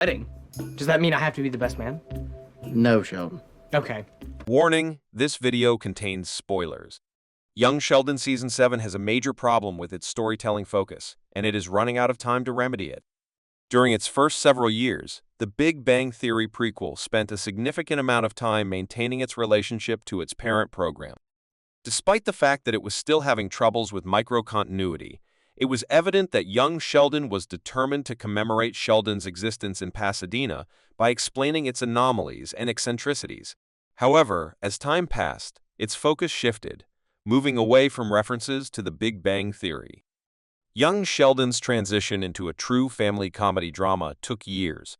Wedding. Does that mean I have to be the best man? No, Sheldon. Okay. Warning, this video contains spoilers. Young Sheldon Season 7 has a major problem with its storytelling focus, and it is running out of time to remedy it. During its first several years, The Big Bang Theory prequel spent a significant amount of time maintaining its relationship to its parent program. Despite the fact that it was still having troubles with micro-continuity, it was evident that young Sheldon was determined to commemorate Sheldon's existence in Pasadena by explaining its anomalies and eccentricities. However, as time passed, its focus shifted, moving away from references to the Big Bang Theory. Young Sheldon's transition into a true family comedy drama took years.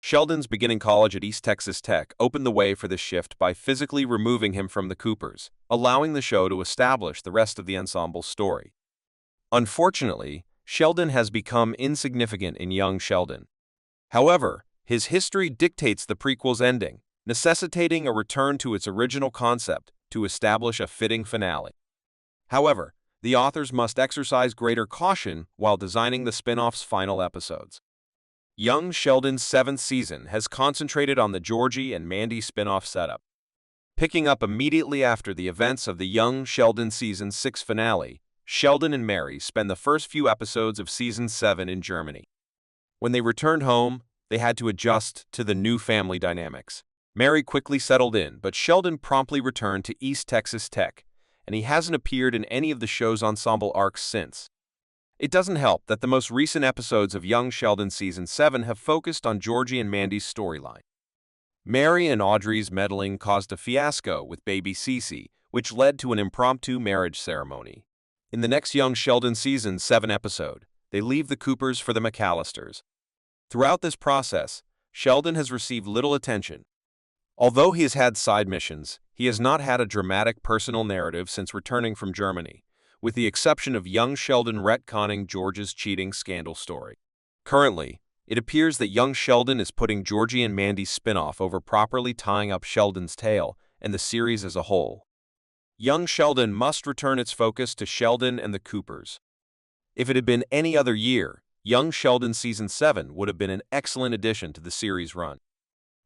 Sheldon's beginning college at East Texas Tech opened the way for this shift by physically removing him from the Coopers, allowing the show to establish the rest of the ensemble's story. Unfortunately, Sheldon has become insignificant in Young Sheldon. However, his history dictates the prequel's ending, necessitating a return to its original concept to establish a fitting finale. However, the authors must exercise greater caution while designing the spin-off's final episodes. Young Sheldon's 7th season has concentrated on the Georgie and Mandy spin-off setup. Picking up immediately after the events of the Young Sheldon Season 6 finale, Sheldon and Mary spend the first few episodes of Season 7 in Germany. When they returned home, they had to adjust to the new family dynamics. Mary quickly settled in, but Sheldon promptly returned to East Texas Tech, and he hasn't appeared in any of the show's ensemble arcs since. It doesn't help that the most recent episodes of Young Sheldon Season 7 have focused on Georgie and Mandy's storyline. Mary and Audrey's meddling caused a fiasco with baby Cece, which led to an impromptu marriage ceremony. In the next Young Sheldon Season 7 episode, they leave the Coopers for the McAllisters. Throughout this process, Sheldon has received little attention. Although he has had side missions, he has not had a dramatic personal narrative since returning from Germany, with the exception of Young Sheldon retconning George's cheating scandal story. Currently, it appears that Young Sheldon is putting Georgie and Mandy's spin-off over properly tying up Sheldon's tale and the series as a whole. Young Sheldon must return its focus to Sheldon and the Coopers. If it had been any other year, Young Sheldon Season 7 would have been an excellent addition to the series' run.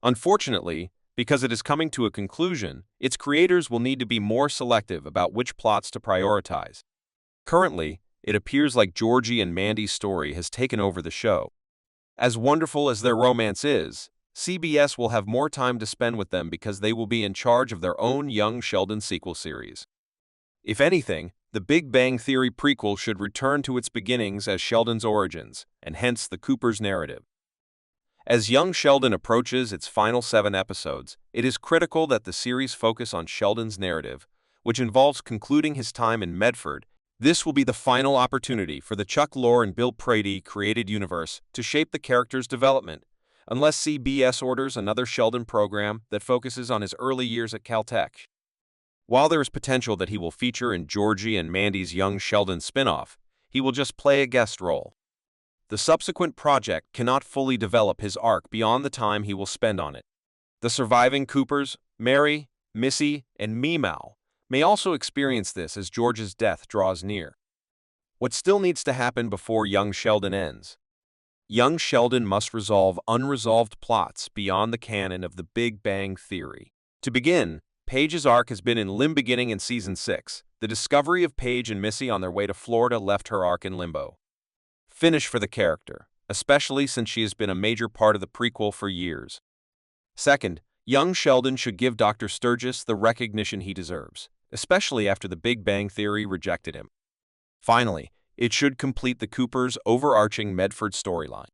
Unfortunately, because it is coming to a conclusion, its creators will need to be more selective about which plots to prioritize. Currently, it appears like Georgie and Mandy's story has taken over the show. As wonderful as their romance is, CBS will have more time to spend with them because they will be in charge of their own Young Sheldon sequel series. If anything, the Big Bang Theory prequel should return to its beginnings as Sheldon's origins, and hence the Cooper's narrative. As Young Sheldon approaches its final 7 episodes, it is critical that the series focus on Sheldon's narrative, which involves concluding his time in Medford. This will be the final opportunity for the Chuck Lorre and Bill Prady created universe to shape the character's development, unless CBS orders another Sheldon program that focuses on his early years at Caltech. While there is potential that he will feature in Georgie and Mandy's Young Sheldon spin-off, he will just play a guest role. The subsequent project cannot fully develop his arc beyond the time he will spend on it. The surviving Coopers, Mary, Missy, and Mee-Maw, may also experience this as George's death draws near. What still needs to happen before Young Sheldon ends? Young Sheldon must resolve unresolved plots beyond the canon of the Big Bang Theory. To begin, Paige's arc has been in limbo beginning in Season 6. The discovery of Paige and Missy on their way to Florida left her arc in limbo. Finish for the character, especially since she has been a major part of the prequel for years. Second, Young Sheldon should give Dr. Sturgis the recognition he deserves, especially after the Big Bang Theory rejected him. Finally, it should complete the Cooper's overarching Medford storyline.